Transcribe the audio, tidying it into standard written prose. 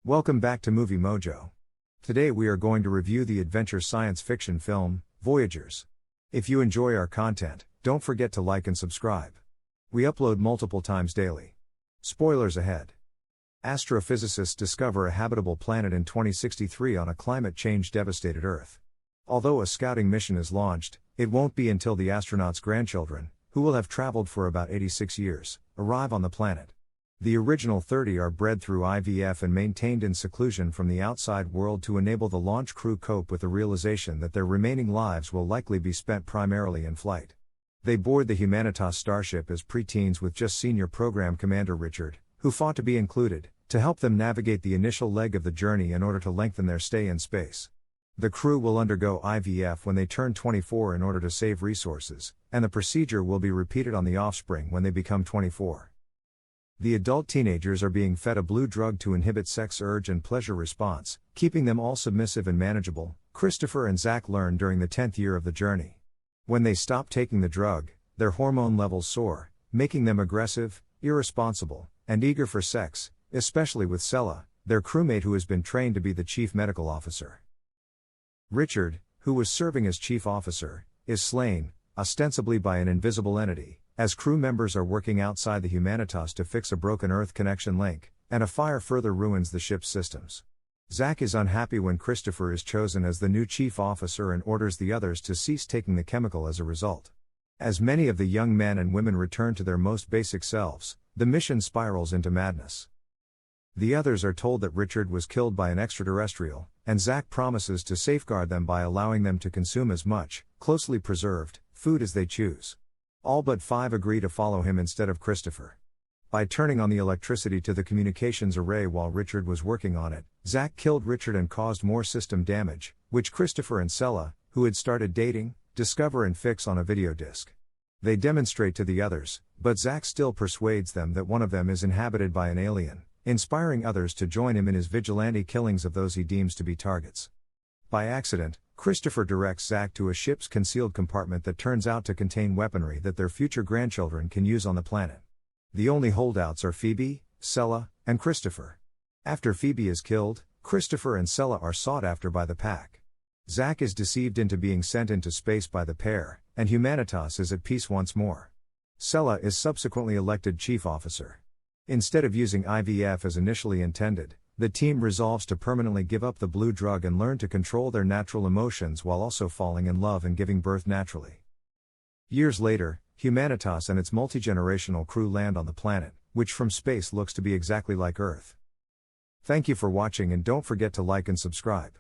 Welcome back to Movie Mojo. Today we are going to review the adventure science fiction film, Voyagers. If you enjoy our content, don't forget to like and subscribe. We upload multiple times daily. Spoilers ahead. Astrophysicists discover a habitable planet in 2063 on a climate change devastated Earth. Although a scouting mission is launched, it won't be until the astronauts' grandchildren, who will have traveled for about 86 years, arrive on the planet. The original 30 are bred through IVF and maintained in seclusion from the outside world to enable the launch crew cope with the realization that their remaining lives will likely be spent primarily in flight. They board the Humanitas starship as preteens with just senior program commander Richard, who fought to be included, to help them navigate the initial leg of the journey in order to lengthen their stay in space. The crew will undergo IVF when they turn 24 in order to save resources, and the procedure will be repeated on the offspring when they become 24. The adult teenagers are being fed a blue drug to inhibit sex urge and pleasure response, keeping them all submissive and manageable, Christopher and Zach learn during the 10th year of the journey. When they stop taking the drug, their hormone levels soar, making them aggressive, irresponsible, and eager for sex, especially with Sella, their crewmate who has been trained to be the chief medical officer. Richard, who was serving as chief officer, is slain, ostensibly by an invisible entity, as crew members are working outside the Humanitas to fix a broken Earth connection link, and a fire further ruins the ship's systems. Zach is unhappy when Christopher is chosen as the new chief officer and orders the others to cease taking the chemical as a result. As many of the young men and women return to their most basic selves, the mission spirals into madness. The others are told that Richard was killed by an extraterrestrial, and Zach promises to safeguard them by allowing them to consume as much, closely preserved, food as they choose. All but 5 agree to follow him instead of Christopher. By turning on the electricity to the communications array while Richard was working on it, Zach killed Richard and caused more system damage, which Christopher and Sella, who had started dating, discover and fix on a video disc. They demonstrate to the others, but Zach still persuades them that one of them is inhabited by an alien, inspiring others to join him in his vigilante killings of those he deems to be targets. By accident, Christopher directs Zach to a ship's concealed compartment that turns out to contain weaponry that their future grandchildren can use on the planet. The only holdouts are Phoebe, Sella, and Christopher. After Phoebe is killed, Christopher and Sella are sought after by the pack. Zach is deceived into being sent into space by the pair, and Humanitas is at peace once more. Sella is subsequently elected chief officer. Instead of using IVF as initially intended, the team resolves to permanently give up the blue drug and learn to control their natural emotions while also falling in love and giving birth naturally. Years later, Humanitas and its multi-generational crew land on the planet, which from space looks to be exactly like Earth. Thank you for watching and don't forget to like and subscribe.